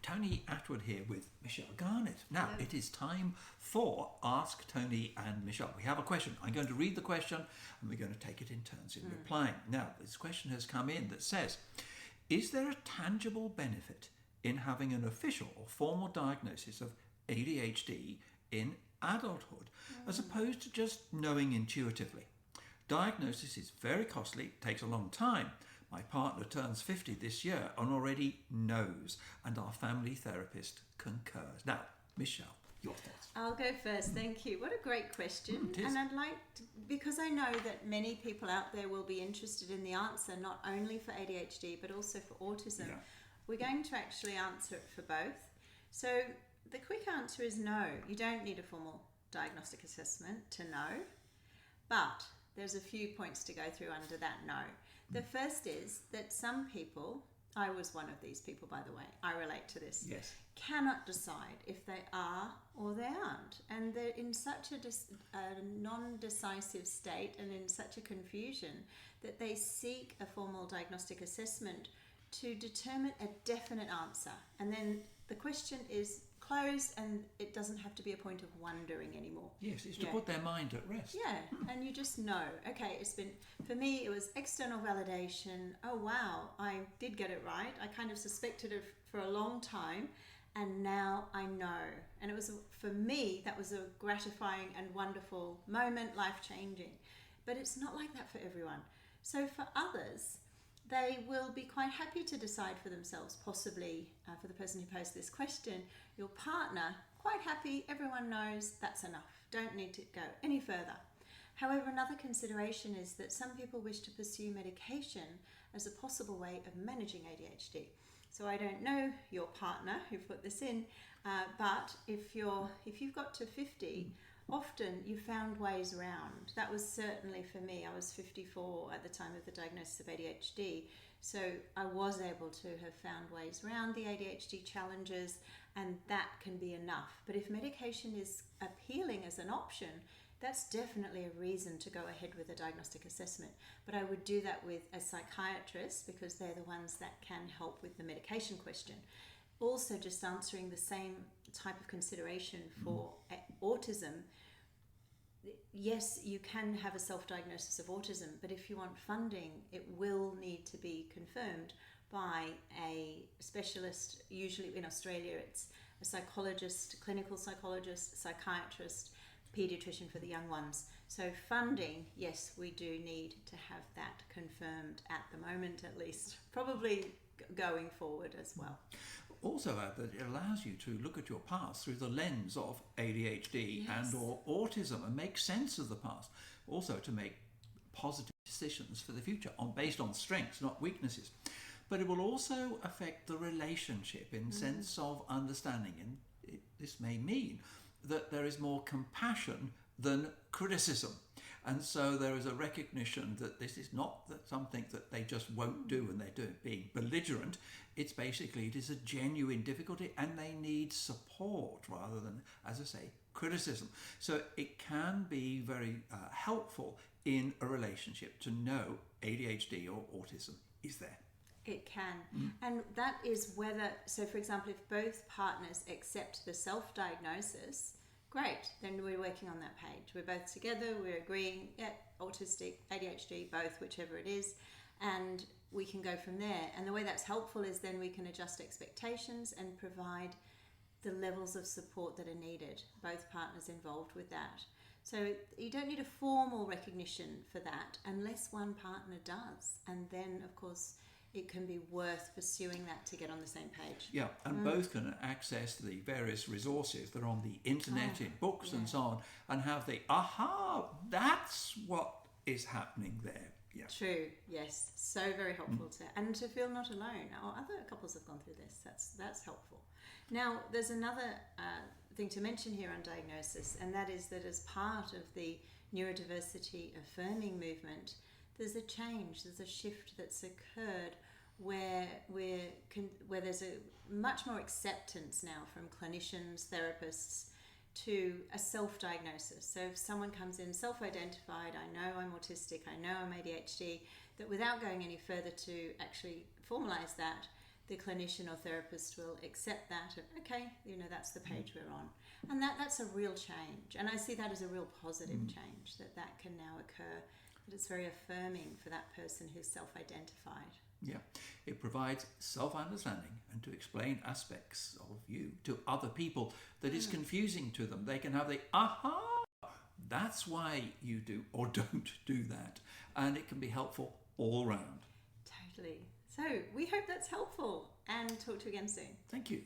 Tony Atwood here with Michelle Garnett. Now, it is time for Ask Tony and Michelle. We have a question. I'm going to read the question and we're going to take it in turns in replying. Now, this question has come in that says, is there a tangible benefit in having an official or formal diagnosis of ADHD in adulthood as opposed to just knowing intuitively? Diagnosis is very costly, takes a long time. My partner turns 50 this year and already knows, and our family therapist concurs. Now, Michelle, your thoughts? I'll go first. Thank you. What a great question. And I'd like to, because I know that many people out there will be interested in the answer, not only for ADHD, but also for autism. Yeah. We're going to actually answer it for both. So the quick answer is no. You don't need a formal diagnostic assessment to know, but there's a few points to go through under that no. The first is that some people, I was one of these people, by the way, I relate to this, Yes. cannot decide if they are or they aren't. And they're in such a non-decisive state and in such a confusion that they seek a formal diagnostic assessment to determine a definite answer. And then the question is closed and it doesn't have to be a point of wondering anymore. Yes, it's to put their mind at rest. Yeah, and you just know, okay, it's been, for me, it was external validation. Oh, wow, I did get it right. I kind of suspected it for a long time, and now I know. And it was, for me, that was a gratifying and wonderful moment, life-changing. But it's not like that for everyone. So for others, they will be quite happy to decide for themselves, possibly for the person who posed this question, your partner, quite happy, everyone knows that's enough, don't need to go any further. However, another consideration is that some people wish to pursue medication as a possible way of managing ADHD. So I don't know your partner who put this in, but if you've got to 50, often you found ways around. That was certainly for me. I was 54 at the time of the diagnosis of ADHD, so I was able to have found ways around the ADHD challenges, and that can be enough. But if medication is appealing as an option, that's definitely a reason to go ahead with a diagnostic assessment. But I would do that with a psychiatrist because they're the ones that can help with the medication question. Also, just answering the same type of consideration for autism. Yes, you can have a self-diagnosis of autism, but if you want funding, it will need to be confirmed by a specialist. Usually in Australia, it's a psychologist, clinical psychologist, psychiatrist, pediatrician for the young ones. So funding, yes, we do need to have that confirmed at the moment, at least, probably going forward as well. Also add that it allows you to look at your past through the lens of ADHD and or autism and make sense of the past. Also to make positive decisions for the future based on strengths, not weaknesses. But it will also affect the relationship in sense of understanding. And this may mean that there is more compassion than criticism. And so there is a recognition that this is not something that they just won't do and they're being belligerent. It's basically, it is a genuine difficulty and they need support rather than, as I say, criticism. So it can be very helpful in a relationship to know ADHD or autism is there. It can. And that is whether, so for example, if both partners accept the self-diagnosis, great, then we're working on that page. We're both together, we're agreeing, yeah, autistic, ADHD, both, whichever it is, and we can go from there. And the way that's helpful is then we can adjust expectations and provide the levels of support that are needed, both partners involved with that. So you don't need a formal recognition for that unless one partner does. And then, of course, it can be worth pursuing that to get on the same page. Yeah, and both can access the various resources that are on the internet, in books and so on, and have the, that's what is happening there. Yeah. True, yes. So very helpful and to feel not alone. Other couples have gone through this. That's helpful. Now, there's another thing to mention here on diagnosis, and that is that as part of the neurodiversity affirming movement, there's a change, there's a shift that's occurred where there's a much more acceptance now from clinicians, therapists, to a self-diagnosis. So if someone comes in self-identified, I know I'm autistic, I know I'm ADHD, that without going any further to actually formalize that, the clinician or therapist will accept that, okay, that's the page we're on. And that's a real change. And I see that as a real positive change, that can now occur. That it's very affirming for that person who's self-identified. Yeah, it provides self-understanding and to explain aspects of you to other people that is confusing to them. They can have the, aha, that's why you do or don't do that. And it can be helpful all round. Totally. So we hope that's helpful, and talk to you again soon. Thank you.